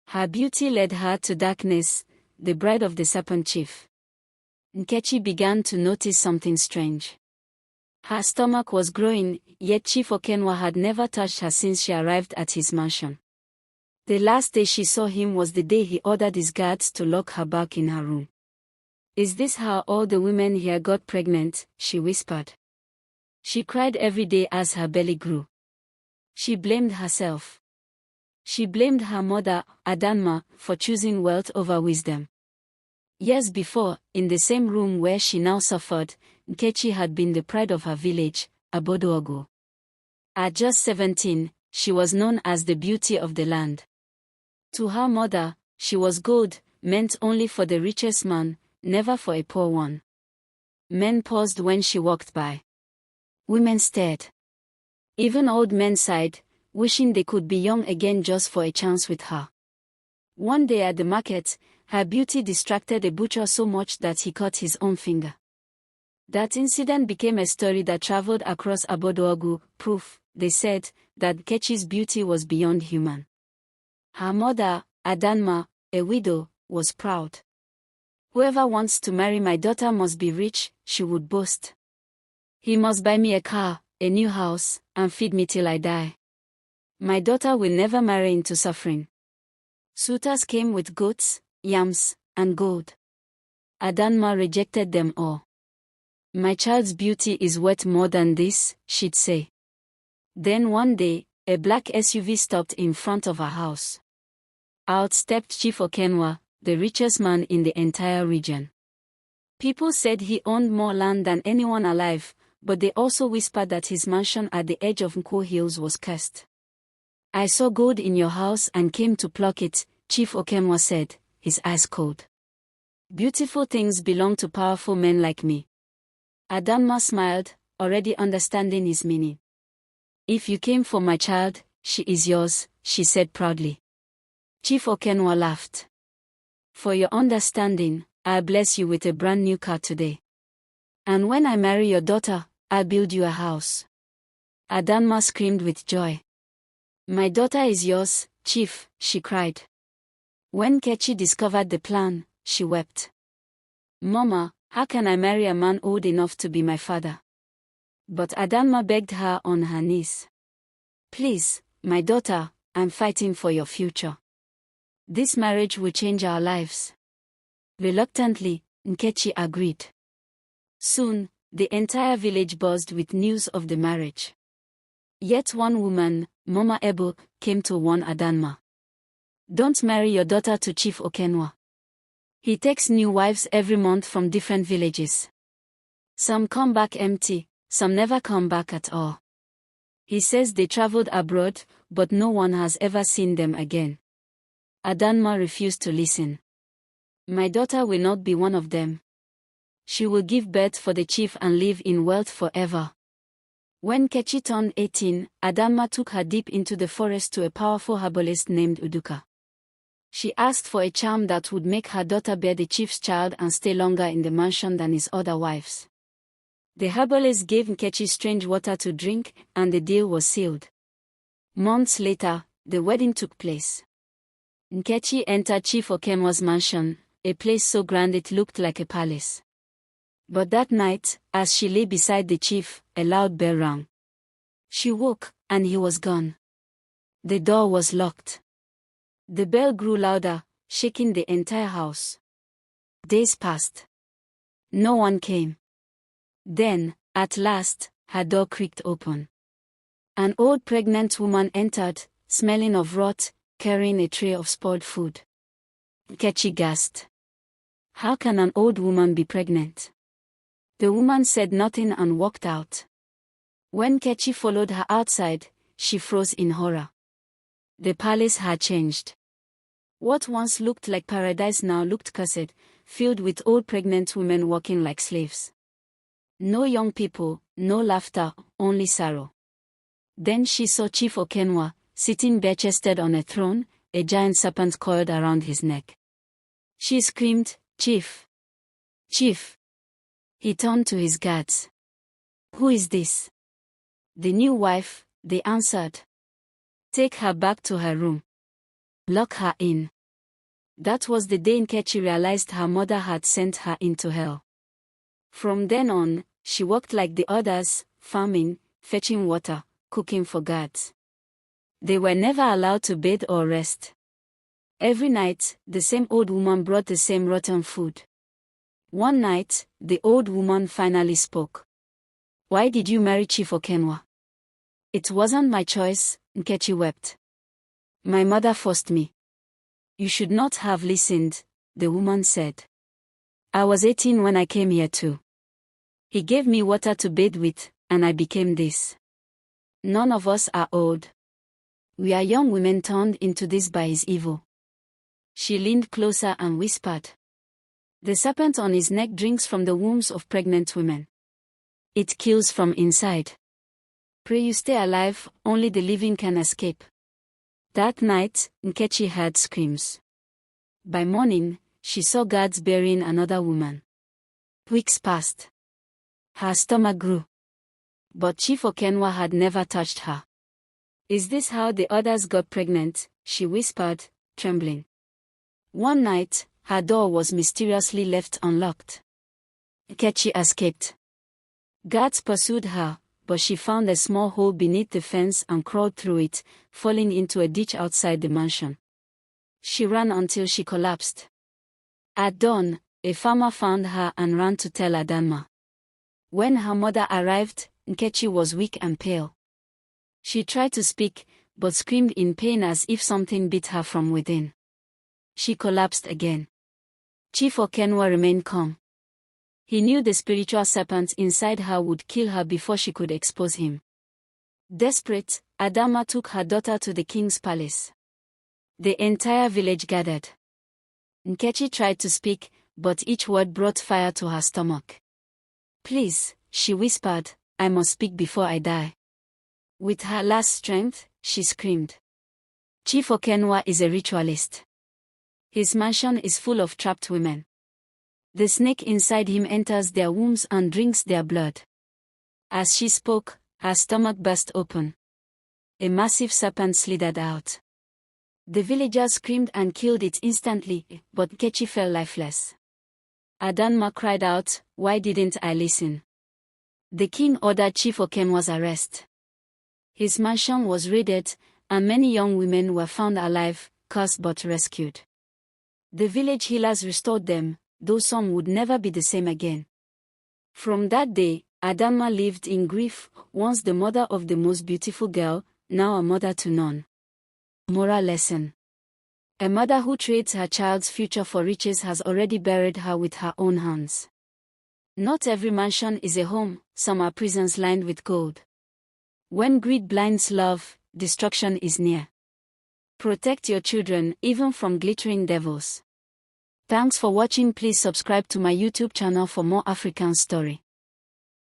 Her beauty led her to darkness, the bride of the serpent chief. Nkechi began to notice something strange. Her stomach was growing, yet Chief Okenwa had never touched her since she arrived at his mansion. The last day she saw him was the day he ordered his guards to lock her back in her room. "Is this how all the women here got pregnant?" she whispered. She cried every day as her belly grew. She blamed herself. She blamed her mother, Adanma, for choosing wealth over wisdom. Years before, in the same room where she now suffered, Nkechi had been the pride of her village, Abodoagu. At just 17, she was known as the beauty of the land. To her mother, she was gold, meant only for the richest man, never for a poor one. Men paused when she walked by. Women stared. Even old men sighed, wishing they could be young again just for a chance with her. One day at the market, her beauty distracted a butcher so much that he cut his own finger. That incident became a story that traveled across Abodoagu, proof, they said, that Nkechi's beauty was beyond human. Her mother, Adanma, a widow, was proud. "Whoever wants to marry my daughter must be rich," she would boast. "He must buy me a car, a new house, and feed me till I die. My daughter will never marry into suffering." Suitors came with goats, yams, and gold. Adanma rejected them all. "My child's beauty is worth more than this," she'd say. Then one day, a black SUV stopped in front of her house. Out stepped Chief Okenwa, the richest man in the entire region. People said he owned more land than anyone alive, but they also whispered that his mansion at the edge of Nko Hills was cursed. "I saw gold in your house and came to pluck it," Chief Okenwa said, his eyes cold. "Beautiful things belong to powerful men like me." Adanma smiled, already understanding his meaning. "If you came for my child, she is yours," she said proudly. Chief Okenwa laughed. "For your understanding, I'll bless you with a brand new car today. And when I marry your daughter, I'll build you a house." Adanma screamed with joy. "My daughter is yours, Chief," she cried. When Nkechi discovered the plan, she wept. "Mama, how can I marry a man old enough to be my father?" But Adanma begged her on her knees. "Please, my daughter, I'm fighting for your future. This marriage will change our lives." Reluctantly, Nkechi agreed. Soon, the entire village buzzed with news of the marriage. Yet one woman, Mama Ebo, came to warn Adanma. "Don't marry your daughter to Chief Okenwa. He takes new wives every month from different villages. Some come back empty, some never come back at all. He says they traveled abroad, but no one has ever seen them again." Adanma refused to listen. "My daughter will not be one of them. She will give birth for the chief and live in wealth forever." When Nkechi turned 18, Adanma took her deep into the forest to a powerful herbalist named Uduka. She asked for a charm that would make her daughter bear the chief's child and stay longer in the mansion than his other wives. The herbalist gave Nkechi strange water to drink, and the deal was sealed. Months later, the wedding took place. Nkechi entered Chief Okenwa's mansion, a place so grand it looked like a palace. But that night, as she lay beside the chief, a loud bell rang. She woke, and he was gone. The door was locked. The bell grew louder, shaking the entire house. Days passed. No one came. Then, at last, her door creaked open. An old pregnant woman entered, smelling of rot, carrying a tray of spoiled food. Nkechi gasped. How can an old woman be pregnant? The woman said nothing and walked out. When Nkechi followed her outside, she froze in horror. The palace had changed. What once looked like paradise now looked cursed, filled with old pregnant women walking like slaves. No young people, no laughter, only sorrow. Then she saw Chief Okenwa, sitting bare-chested on a throne, a giant serpent coiled around his neck. She screamed, "Chief! Chief!" He turned to his guards. "Who is this?" "The new wife," they answered. "Take her back to her room. Lock her in." That was the day Nkechi realized her mother had sent her into hell. From then on, she worked like the others, farming, fetching water, cooking for guards. They were never allowed to bathe or rest. Every night, the same old woman brought the same rotten food. One night, the old woman finally spoke. "Why did you marry Chief Okenwa?" "It wasn't my choice," Nkechi wept. "My mother forced me." "You should not have listened," the woman said. "I was 18 when I came here too. He gave me water to bathe with, and I became this. None of us are old. We are young women turned into this by his evil." She leaned closer and whispered. "The serpent on his neck drinks from the wombs of pregnant women. It kills from inside. Pray you stay alive, only the living can escape." That night, Nkechi heard screams. By morning, she saw guards burying another woman. Weeks passed. Her stomach grew. But Chief Okenwa had never touched her. "Is this how the others got pregnant?" she whispered, trembling. One night, her door was mysteriously left unlocked. Nkechi escaped. Guards pursued her, but she found a small hole beneath the fence and crawled through it, falling into a ditch outside the mansion. She ran until she collapsed. At dawn, a farmer found her and ran to tell Adanma. When her mother arrived, Nkechi was weak and pale. She tried to speak, but screamed in pain as if something bit her from within. She collapsed again. Chief Okenwa remained calm. He knew the spiritual serpent inside her would kill her before she could expose him. Desperate, Adanma took her daughter to the king's palace. The entire village gathered. Nkechi tried to speak, but each word brought fire to her stomach. "Please," she whispered, "I must speak before I die." With her last strength, she screamed. "Chief Okenwa is a ritualist. His mansion is full of trapped women. The snake inside him enters their wombs and drinks their blood." As she spoke, her stomach burst open. A massive serpent slithered out. The villagers screamed and killed it instantly, but Nkechi fell lifeless. Adanma cried out, "Why didn't I listen?" The king ordered Chief Okenwa's arrest. His mansion was raided, and many young women were found alive, cursed but rescued. The village healers restored them, though some would never be the same again. From that day, Adanma lived in grief, once the mother of the most beautiful girl, now a mother to none. Moral lesson. A mother who trades her child's future for riches has already buried her with her own hands. Not every mansion is a home, some are prisons lined with gold. When greed blinds love, destruction is near. Protect your children, even from glittering devils. Thanks for watching. Please subscribe to my YouTube channel for more African story.